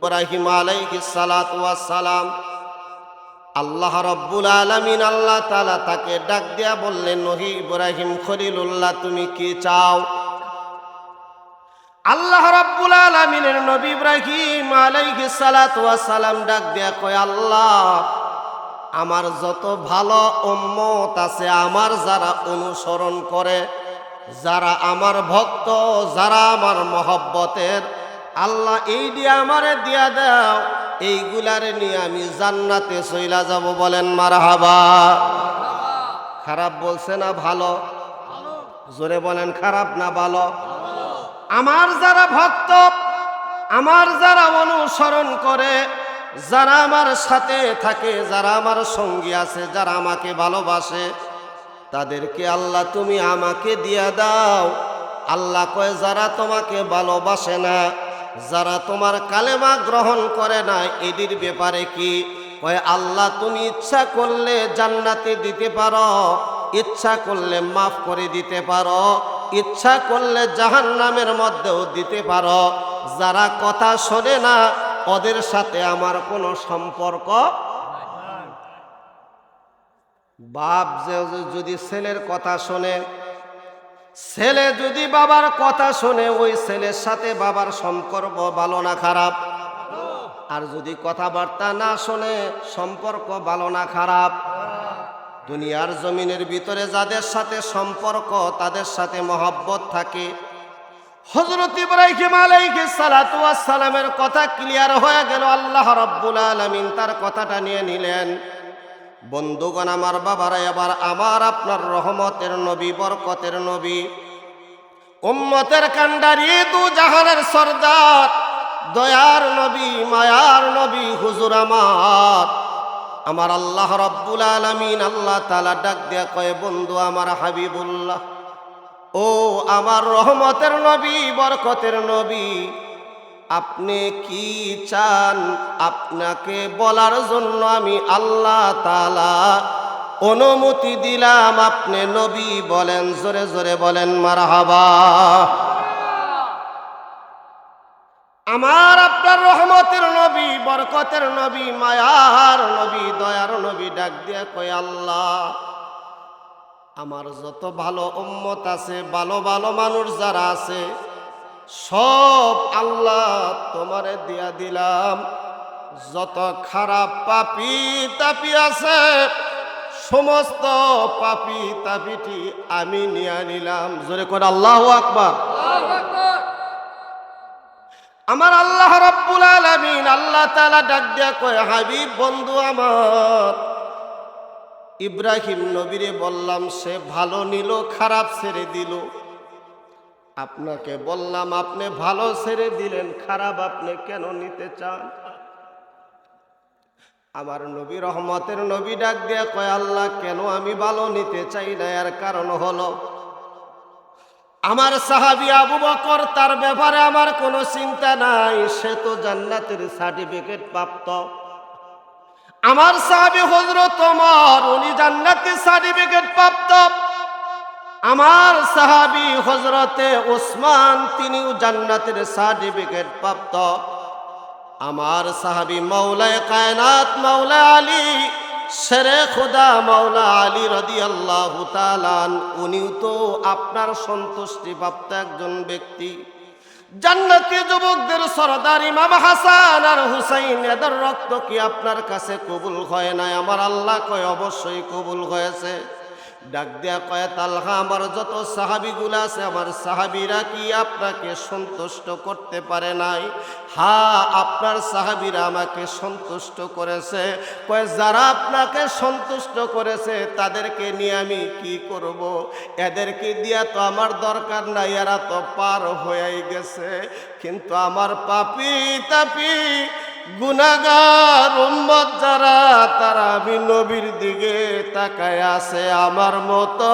ইব্রাহিম আলাইহিস সালাতু ওয়াস সালাম, আল্লাহ রাব্বুল আলামিন আল্লাহ তাআলা তাকে ডাক দিয়া বললেন, নবী ইব্রাহিম খলিলুল্লাহ, তুমি কি চাও? আল্লাহ রাব্বুল আলামিনের নবী ইব্রাহিম আলাইহিস সালাতু ওয়াস সালাম ডাক দিয়া কয়, আল্লাহ, আমার যত ভালো উম্মত আছে, আমার যারা অনুসরণ করে, যারা আমার ভক্ত, যারা আমার মহব্বতের, আল্লাহ এই দিয়ে আমারে দিয়া দাও, এইগুলারে নিয়ে আমি জান্নাতে চইলা যাব। বলেন মারহাবা। খারাপ বলছে না ভালো? জোরে বলেন, খারাপ না ভালো? আমার যারা ভক্ত, আমার যারা অনুসরণ করে, যারা আমার সাথে থাকে, যারা আমার সঙ্গী আছে, যারা আমাকে ভালোবাসে, তাদেরকে আল্লাহ তুমি আমাকে দিয়া দাও। আল্লাহ কয়, যারা তোমাকে ভালোবাসে না, যারা তোমার কালেমা গ্রহণ করে না, এদের ব্যাপারে কি? কয়, আল্লাহ তুমি ইচ্ছা করলে জান্নাতে দিতে পারো, ইচ্ছা করলে মাফ করে দিতে পারো, ইচ্ছা করলে জাহান্নামের মধ্যেও দিতে পারো। যারা কথা শোনে না, ওদের সাথে আমার কোনো সম্পর্ক। বাপ যদি ছেলের কথা শোনে, ছেলে যদি বাবার কথা শোনে, ওই ছেলের সাথে বাবার সম্পর্ক ভালো না খারাপ? আর যদি কথাবার্তা না শোনে, সম্পর্ক ভালো না খারাপ? দুনিয়ার জমিনের ভিতরে যাদের সাথে সম্পর্ক, তাদের সাথে মহব্বত থাকে। হযরত ইব্রাহিম আলাইহিস সালাতু ওয়াস সালামের কথা ক্লিয়ার হয়ে গেল। আল্লাহ রাব্বুল আলামিন তার কথাটা নিয়ে নিলেন। বন্ধুগণ, আমার বাবারা, এবার আমার আপনার রহমতের নবী, বরকতের নবী, উম্মতের কান্ডারি, দু জাহানের সরদার, দয়ার নবী, মায়ার নবী, হুজুর আমার আল্লাহ রাব্বুল আলামিন আল্লাহ তাআলা ডাক দিয়া কয়, বন্ধু আমার হাবিবুল্লাহ, ও আমার রহমতের নবী, বরকতের নবী, আপনি কি চান? আপনাকে বলার জন্য আমি আল্লাহ তাআলা অনুমতি দিলাম। আপনি নবী বলেন, জোরে জোরে বলেন মারহাবা। আমার আপনার রহমতের নবী, বরকতের নবী, মায়ার নবী, দয়ার নবী ডাক দিয়া কয়, আল্লাহ, আমার যত ভালো উম্মত আছে, ভালো ভালো মানুষ যারা আছে, সব আল্লাহ তোমারে দিয়া দিলাম। যত খারাপ পাপী তাপি আছে, সমস্ত পাপী তাপিটি আমি নিয়ে নিলাম। জোরে করে আল্লাহু আকবার। আমার আল্লাহ রাব্বুল আলামিন আল্লাহ তাআলা ডাক দিয়া কয়, হাবিব বন্ধু আমার, ইব্রাহিম নবীরে বললাম, সে ভালো নিল, খারাপ ছেড়ে দিল। আপনাকে বললাম, আপনি ভালো ছেড়ে দিলেন, খারাপ আপনি কেন নিতে চান? আমার নবী, রহমতের নবী ডাক দিয়া কয়, আল্লাহ, কেন আমি ভালো নিতে চাই না? এর কারণ হলো, আমার সাহাবী আবু বকর, তার ব্যাপারে আমার কোনো চিন্তা নাই, সে তো জান্নাতের সার্টিফিকেট প্রাপ্ত। আমার সাহাবী হযরত ওমর, উনি জান্নাতের সার্টিফিকেট প্রাপ্ত। আমার সাহাবী হযরতে ওসমান, তিনিও জান্নাতের সার্টিফিকেট প্রাপ্ত। আমার সাহাবী মাওলায়ে কায়নাত, মাওলা আলী, শেরে খোদা মাওলা আলী রাদিয়াল্লাহু তাআলা, উনিও তো আপনার সন্তুষ্টি প্রাপ্ত একজন ব্যক্তি। জান্নাতি যুবকদের সরদার ইমাম হাসান আর হুসাইন, এদের রক্ত কি আপনার কাছে কবুল হয় নাই? আমার আল্লাহ কয়, অবশ্যই কবুল হয়েছে। ডাক দিয়া কয়, তালহা, আমার যত সাহাবীগুলো আছে, আমার সাহাবীরা কি আপনাকে সন্তুষ্ট করতে পারে নাই? হ্যাঁ, আপনার সাহাবীরা আমাকে সন্তুষ্ট করেছে। কয়, যারা আপনাকে সন্তুষ্ট করেছে, তাদেরকে নিয়ে আমি কি করব? এদেরকে দিয়া তো আমার দরকার নাই, এরা তো পার হয়ে গেছে। কিন্তু আমার পাপী তাপী গুনাহগার উম্মত যারা, তারা আমি নবীর দিকে তাকায় আছে আমার মতো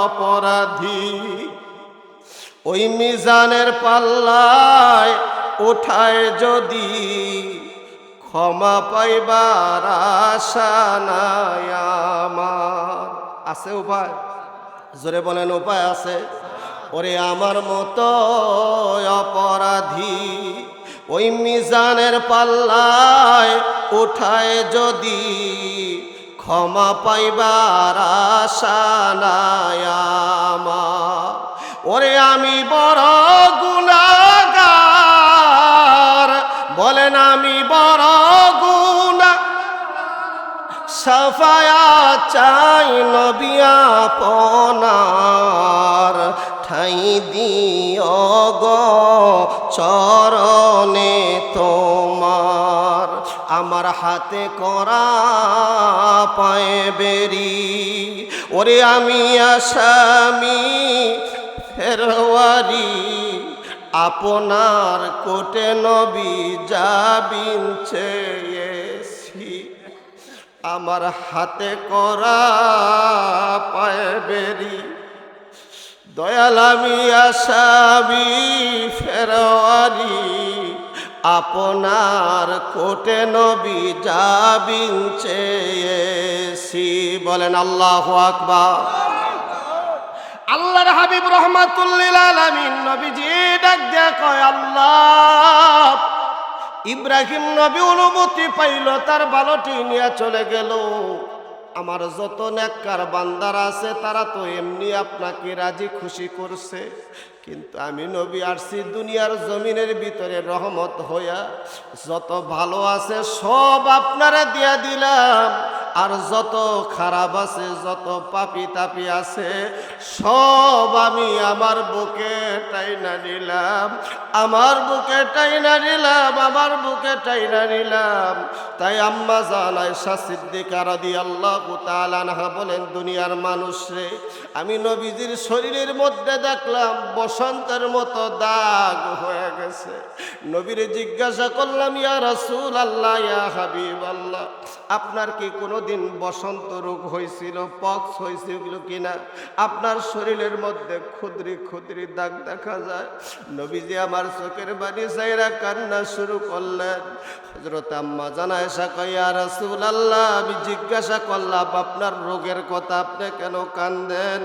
অপরাধী। ওই মিজানের পাল্লায় ওঠায় যদি ক্ষমা পাইবার আশা নাই আমার। আছে উপায়? জোরে বলেন, উপায় আছে? ওরে আমার মতো অপরাধী ওই মিজানের পাল্লায় উঠায় যদি ক্ষমা পাইবার আশা নাই আমার। ওরে আমি বড় গুনাহগার, বলেন আমি বড় গুনাহ, সাফায়াত চাই নবী আপনার, ঠাই দিও গো চরণে তোমার। আমার হাতে করা পায়ে বেরি, ওরে আমি আসামি ফেরওয়ারি, আপনার কোটে নবী যাবিন চেয়েছি। আমার হাতে করা পায়ে বেরি, দয়াল আমি আসামি ফেরওয়ারি, আপনার কোটে নবী যাবিন চেয়েছি। বলেন আল্লাহু আকবার। আল্লাহর হাবিব রহমাতুল্লিল আলামিন নবীজি ডাক দিয়া কয়, আল্লাহ, ইব্রাহিম নবী অনুমতি পাইল, তার বালটি নিয়ে চলে গেল। আমার যত নেককার বান্দারা আছে তারা তো এমনি আপনাকে রাজি খুশি করছে, কিন্তু আমি নবী আসছি দুনিয়ার জমিনের ভিতরে রহমত হইয়া, যত ভালো আছে সব আপনারা দিয়া দিলাম, আর যত খারাপ আছে, যত পাপি তাপি আছে সব আমি আমার বুকে টাইনা নিলাম, আমার বুকে টাইনা নিলাম, আমার বুকে টাইনা নিলাম। তাই আম্মা জান আয়েশা সিদ্দিকা রাদিয়াল্লাহু তাআলা আনহা বলেন, দুনিয়ার মানুষ রে, আমি নবীজির শরীরের মধ্যে দেখলাম বসন্তের মতো দাগ হয়ে গেছে। নবীরে জিজ্ঞাসা করলাম, ইয়া রাসূলুল্লাহ, ইয়া হাবিবাল্লাহ, আপনার কি কোনোদিন বসন্ত রোগ হয়েছিল, পক্স হয়েছিল কিনা? আপনার শরীরের মধ্যে ক্ষুদ্রি ক্ষুদ্রি দাগ দেখা যায়। নবীজি আমার চোখের বাণী চাইরা কান্না শুরু করলেন। হযরত আম্মা জান আয়েশা কয়, ইয়া রাসূলুল্লাহ, আমি জিজ্ঞাসা করলাম আপনার রোগের কথা, আপনি কেন কান্দেন?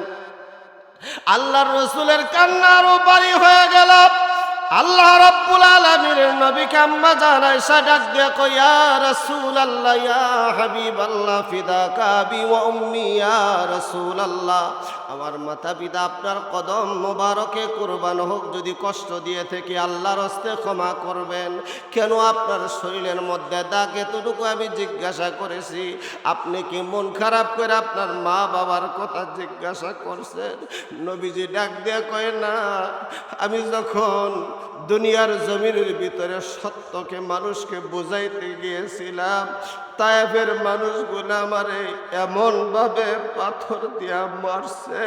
আল্লাহর রাসূলের কান্না আরো বাড়ি হয়ে গেল। আল্লাহ রাব্বুল আলামিনের নবীকে আম্মা জান আয়েশা ডাক দিয়ে কয়, ইয়া রাসূলুল্লাহ, ইয়া হাবিবাল্লাহ, ফিদাকা আবি ওয়া উম্মি, ইয়া রাসূলুল্লাহ, আমার মাতা পিতা আপনার কদম মোবারকে কুরবান হোক, যদি কষ্ট দিয়ে থেকে আল্লাহর হস্তে ক্ষমা করবেন। কেন আপনার শরীরের মধ্যে দাগ এতটুকু আমি জিজ্ঞাসা করেছি, আপনি কি মন খারাপ করে আপনার মা বাবার কথা জিজ্ঞাসা করছেন? নবীজি ডাক দিয়ে কয়, না, আমি যখন দুনিয়ার জমিনের ভিতরে সত্যকে মানুষকে বুঝাইতে গিয়েছিলাম, তায়েফের মানুষগুলো আমারে এমন ভাবে পাথর দিয়া মারছে।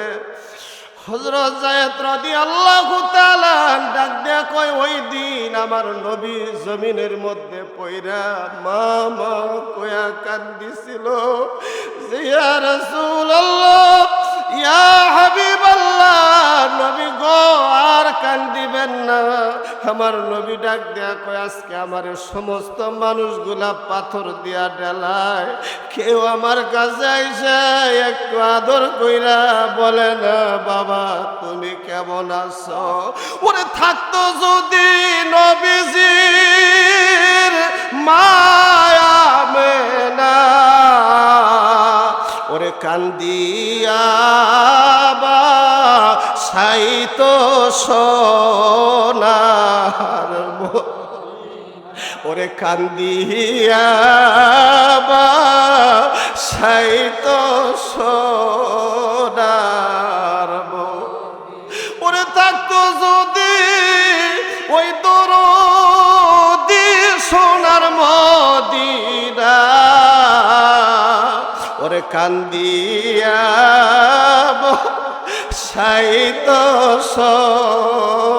হযরত যায়েদ রাদিয়াল্লাহু তাআলা ডাক দিয়া কয়, ওই দিন আমার নবী জমিনের মধ্যে পইরা মা মা কয়া কান্দিছিল, যে ইয়া রাসূলুল্লাহ, ইয়া হাবিবাল্লাহ, নবী গো আর কান্দিবেন না। আমার নবী ডাক দেয়া কয়, আজকে আমার সমস্ত মানুষগুলা পাথর দিয়া ডেলায়, কেউ আমার কাছে আইসা একটু আদর কইরা বলে না, বাবা তুমি কেমন আছো? ওরে থাকতো যদি নবীজির মায়া মেনা, ওরে কান্দিয়া বা সাইত সোনার, ওরে কান্দিয়া বা সাইত সোনার, ওরে থাকতো যদি ওই দরদি সোনার মদিনা, ওরে কান্দিয়া সাইত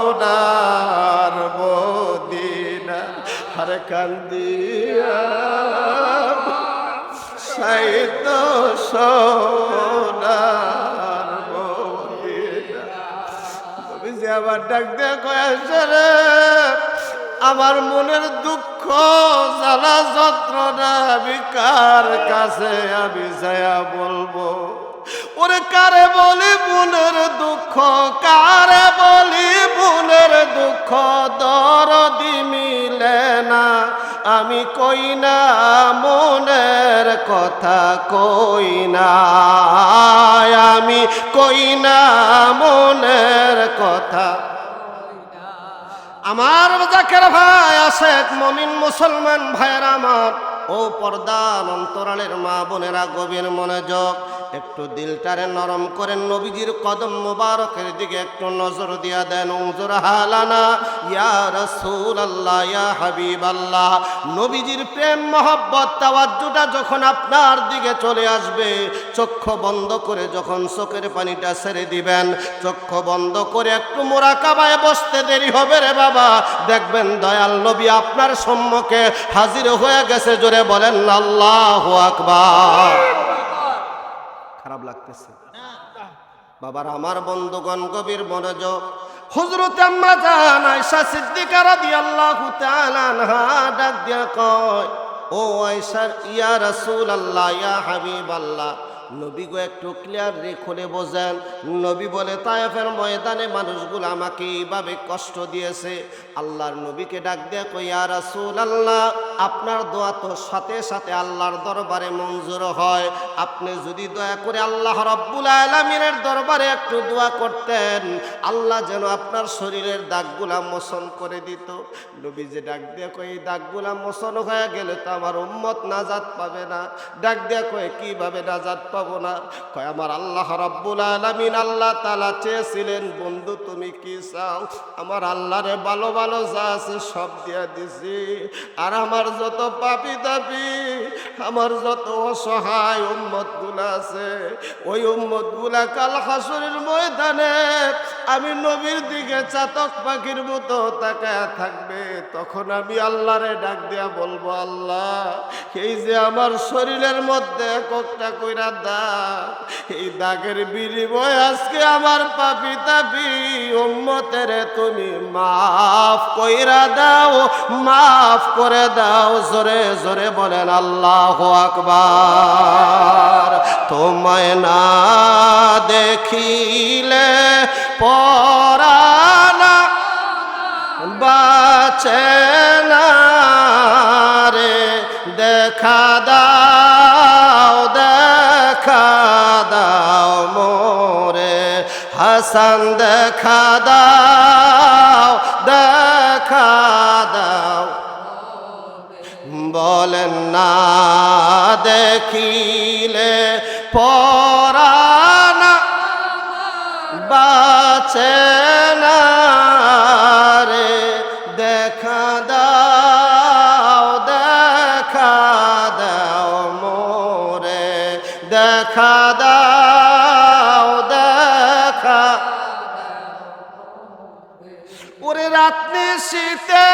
সোনার মদিনা, আরে কান্দিয়া সাইত সোনার মদিনা। নবীজি আবার ডাক দিয়ে কয়, রে, আমার মনের দুঃখ জ্বালা যন্ত্রণা আমি কার কাছে আমি যায়া বলবো? ওরে কারে বলি বোনের দুঃখ, কারে বলি বোনের দুঃখ, দরদি মিলে না, আমি কই না মনের কথা, কই না আমি, কই না মনের কথা। আমার জাকের ভাই আশেক মমিন মুসলমান ভাইয়েরা আমার, ও পর্দার অন্তরালের মা বোনেরা, গভীর মনোযোগ, একটু দিলটারে নরম করেন, নবীজির কদম মুবারকের দিকে একটু নজর দিয়া দেন। উনজুর হালানা ইয়া রাসূলুল্লাহ, ইয়া হাবিবাল্লাহ। নবীজির প্রেম মহব্বত তাওয়াজ্জুটা যখন আপনার দিকে চলে আসবে, চক্ষু বন্ধ করে যখন চোখের পানিটা ছেড়ে দিবেন, চক্ষু বন্ধ করে একটু মুরাকাবায় বসতে দেরি হবে রে বাবা, দেখবেন দয়াল নবী আপনার সম্মুখে হাজির হয়ে গেছে। জোরে বলেন আল্লাহু আকবার। খারাপ লাগতেছে বাবার আমার বন্ধুগণ, গভীর মনোযোগ। হযরত আম্মা জান আয়েশা সিদ্দিকা রাদিয়াল্লাহু তাআলা আনহা ডাক দিয়া কয়, ও আয়েশা, ইয়া রাসূলুল্লাহ, ইয়া হাবিবাল্লাহ, নবী গো একটু ক্লিয়ার খুলে বোঝেন। নবী বলে, তায়েফের ময়দানে মানুষগুলো আমাকে এইভাবে কষ্ট দিয়েছে। আল্লাহর নবীকে ডাক দিয়ে কই, ইয়া রাসূলুল্লাহ, আপনার দোয়া তো সাথে সাথে আল্লাহর দরবারে মঞ্জুর হয়। আপনি যদি দয়া করে আল্লাহ রাব্বুল আলামিনের দরবারে একটু দোয়া করতেন, আল্লাহ যেন আপনার শরীরের দাগগুলা মোচন করে দিত। নবী যে ডাক দিয়ে কই, এই দাগগুলা মোচন হয়ে গেলে তো আমার উম্মত নাজাত পাবে না। ডাক দিয়ে কই, কিভাবে নাজাত পাবো না? কয়, আমার আল্লাহ রাব্বুল আলামিন, আল্লাহ তাআলা চেয়েছিলেন, বন্ধু তুমি কি চাও? আমার আল্লাহরে ভালো ভালো যা আছে সব দিয়া দিছি, আর আমার যত পাপী দাপি, আমার যত অসহায় উম্মতগুলা আছে, ওই উম্মতগুলা কাল হাসরের ময়দানে আমি নবীর দিকে চাতক পাখির মতো তাকায়া থাকবে। তখন আমি আল্লাহরে ডাক দিয়া বলবো, আল্লাহ, এই যে আমার শরীরের মধ্যে একটা কইরা দাগ, এই দাগের বিনিময়ে আজকে আমার পাপী তাপী উম্মতের তুমি মাফ কইরা দাও, মাফ করে দাও। জোরে জোরে বলেন আল্লাহু আকবার। তোমায় না দেখিলে পরানা বাঁচে না রে, দেখা দাও, দেখা দাও মোরে হাসান, দেখা দাও, দেখা দাও। বলেন না দেখিলে পরানা বাঁচে না রে, দেখা দাও, দেখা দাও মোরে, দেখা দাও, দেখা। ওরে রাত্রি শীতে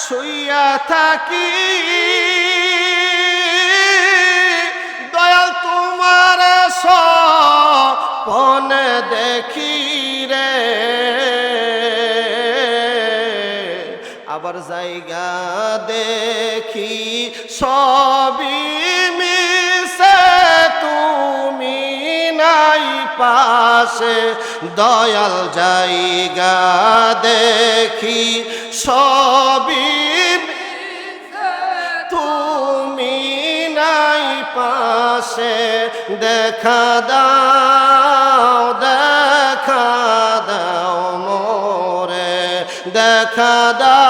শুইয়া থাকি, দয়াল তোমার স্বপ্নে দেখি রে, আবার জায়গা দেখি সবই মিশে, তুমি নাই পাশে, দয়াল জায়গা দেখি সবই তুমি নাই পাশে, দেখা দাও, দেখা দাও মোরে, দেখা দাও,